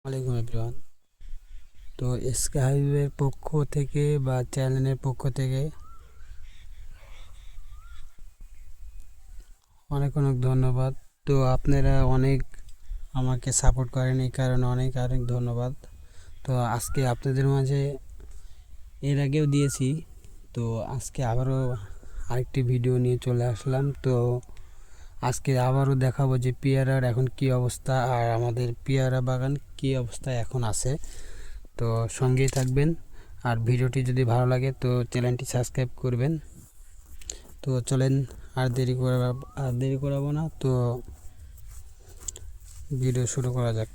আসসালামাইকুম এভরিওয়ান। তো এসকে হাইওয়ের পক্ষ থেকে বা চ্যানেলের পক্ষ থেকে অনেক অনেক ধন্যবাদ। তো আপনারা অনেক আমাকে সাপোর্ট করেন, এই কারণে অনেক অনেক ধন্যবাদ। তো আজকে আপনাদের মাঝে এর আগেও দিয়েছি, তো আজকে আবারও আরেকটি ভিডিও নিয়ে চলে আসলাম। তো আজকে আবারও দেখাবো যে পেয়ারার এখন কি অবস্থা আর আমাদের পেয়ারা বাগান কি অবস্থায় এখন আছে। তো সঙ্গেই থাকবেন, আর ভিডিওটি যদি ভালো লাগে তো চ্যানেলটি সাবস্ক্রাইব করবেন। তো চলেন, আর দেরি করাবো না, তো ভিডিও শুরু করা যাক।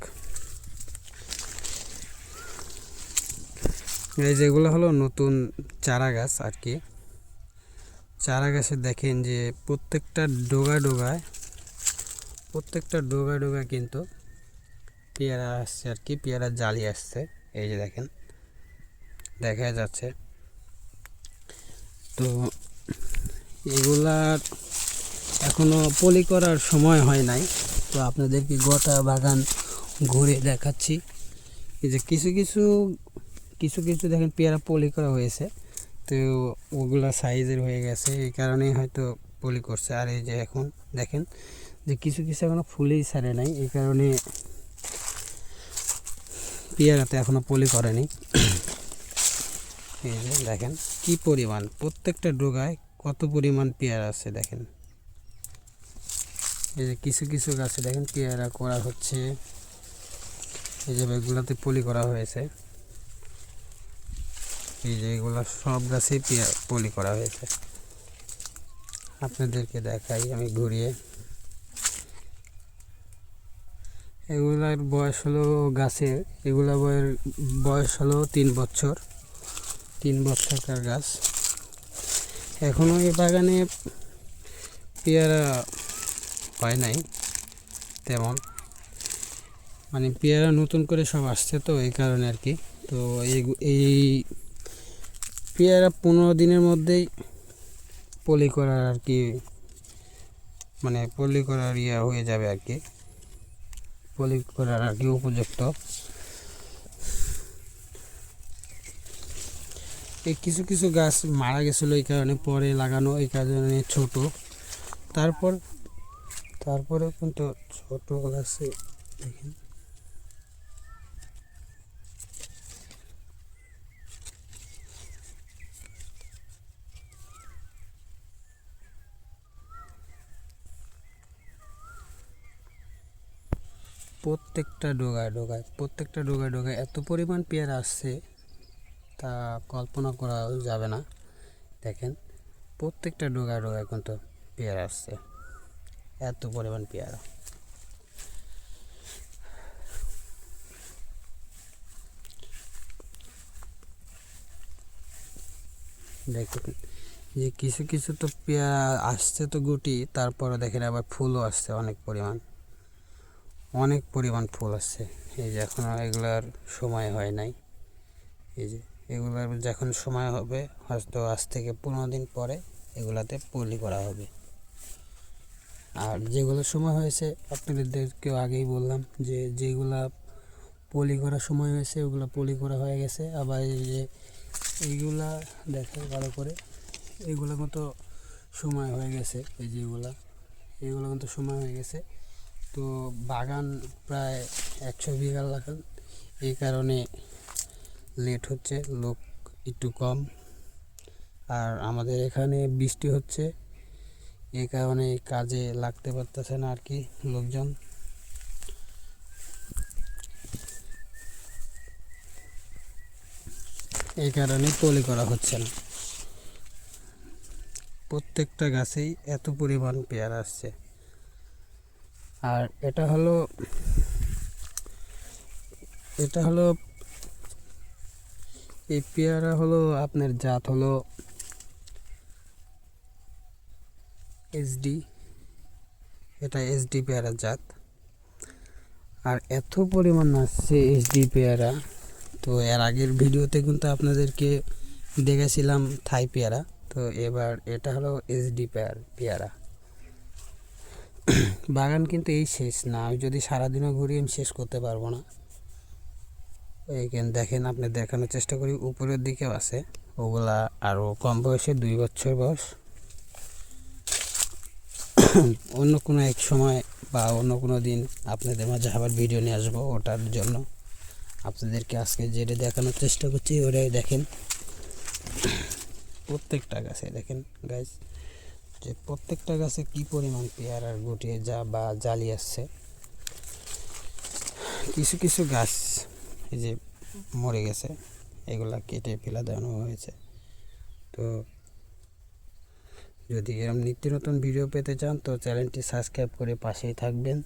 এই যেগুলো হলো নতুন চারা গাছ আর কি। চারা গাছে দেখেন যে প্রত্যেকটা ডোগায় কিন্তু পেয়ারা আসছে আর কি, পেয়ারা জালি আসছে। এই যে দেখেন, দেখা যাচ্ছে। তো এগুলার এখনো পলি করার সময় হয় নাই, তো আপনাদেরকে গোটা বাগান ঘুরে দেখাচ্ছি। এই যে কিছু কিছু কিছু কিছু দেখেন পেয়ারা পলি করা হয়েছে, তো ওগুলা সাইজের হয়ে গেছে, এই কারণেই হয়তো পলি করছে। আর এই যে এখন দেখেন যে কিছু কিছু এখনো ফুলেই ছাড়ে নাই, এই কারণে পেয়ারাতে এখনো পলি করেনি। এই যে দেখেন কি পরিমাণ, প্রত্যেকটা ডোগায় কত পরিমাণ পেয়ারা আছে দেখেন। এই যে কিছু কিছু গাছে দেখেন পেয়ারা করা হচ্ছে, এই যে এগুলাতে পলি করা হয়েছে। এই যে এগুলো সব গাছেই পলি করা হয়েছে। আপনাদেরকে দেখাই আমি ঘুরিয়ে। এগুলার বয়স হলো গাছের, এগুলা বয়স হলো 3 বছর, 3 বছরকার গাছ। এখনও এই বাগানে পেয়ারা হয় নাই তেমন, মানে পেয়ারা নতুন করে সব আসছে, তো এই কারণে আর কি। তো এই পেয়ারা 15 দিনের মধ্যেই পলি করার আর কি, মানে পলি করার হয়ে যাবে আর কি, পলি করার আর কি উপযুক্ত। এই কিছু কিছু গাছ মারা গেছিলো, এই কারণে পরে লাগানো, এই কারণে ছোট। তারপরেও কিন্তু ছোট গাছে দেখেন প্রত্যেকটা ডোগায় এত পরিমাণ পেয়ারা আসছে, তা কল্পনা করা যাবে না। দেখেন প্রত্যেকটা ডোগায় কিন্তু পেয়ারা আসছে, এত পরিমাণ পেয়ারা। দেখুন যে কিছু কিছু তো পেয়ারা আসছে তো গুটি, তারপরে দেখেন আবার ফুলও আসছে, অনেক পরিমাণ ফুল আসছে। এই যে এখনও এগুলার সময় হয় নাই। এই যে এগুলার যখন সময় হবে হয়তো আজ থেকে 15 দিন পরে এগুলাতে পলি করা হবে। আর যেগুলো সময় হয়েছে আপনাদেরকেও আগেই বললাম যে যেগুলা পলি করার সময় হয়েছে ওগুলো পলি করা হয়ে গেছে। আবার এই যে এইগুলা দেখে ভালো করে, এগুলো মতো সময় হয়ে গেছে। এই যে এগুলো মতো সময় হয়ে গেছে। তো বাগান প্রায় 100 বিঘা লাগান, এই কারণে লেট হচ্ছে, লোক একটু কম। আর আমাদের এখানে বৃষ্টি হচ্ছে, এই কারণে কাজে লাগতে পারতেছে না আর কি লোকজন। এই কারণে পলি করা হচ্ছে না। প্রত্যেকটা গাছেই এত পরিমাণ পেয়ারা আসছে। আর এটা হলো এই পেয়ারা হলো আপনার জাত হলো SD, এটা SD পেয়ারার জাত। আর এত পরিমাণ আসছে SD পেয়ারা, তো এর আগের ভিডিওতে কিন্তু আপনাদেরকে দেখেছিলাম থাই পেয়ারা, তো এবার এটা হলো SD পেয়ারা। বাগান কিন্তু এই শেষ না, আমি যদি সারাদিনও ঘুরি আমি শেষ করতে পারবো না। এইখানে দেখেন, আপনি দেখানোর চেষ্টা করি, উপরের দিকেও আছে, ওগুলা আরও কম বয়সে 2 বছর বয়স। অন্য কোনো এক সময় বা অন্য কোনো দিন আপনাদের মাঝে আবার ভিডিও নিয়ে আসবো ওটার জন্য। আপনাদেরকে আজকে যেটা দেখানোর চেষ্টা করছি ওটাই দেখেন। প্রত্যেকটা গাছে দেখেন গাইস, যে প্রত্যেকটা গাছে কি পরিমাণ পেয়ারার গুটিয়ে যা বা জালি আসছে। কিছু কিছু গাছ এই যে মরে গেছে, এগুলা কেটে ফেলা দেওয়ানো হয়েছে। তো যদি এরকম নিত্য নতুন ভিডিও পেতে চান তো চ্যানেলটি সাবস্ক্রাইব করে পাশেই থাকবেন।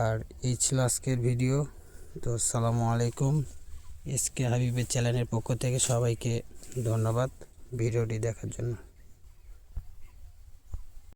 আর এই ছিল আজকের ভিডিও। তো আসসালামু আলাইকুম। এসকে হাবিবের চ্যানেলের পক্ষ থেকে সবাইকে ধন্যবাদ ভিডিওটি দেখার জন্য।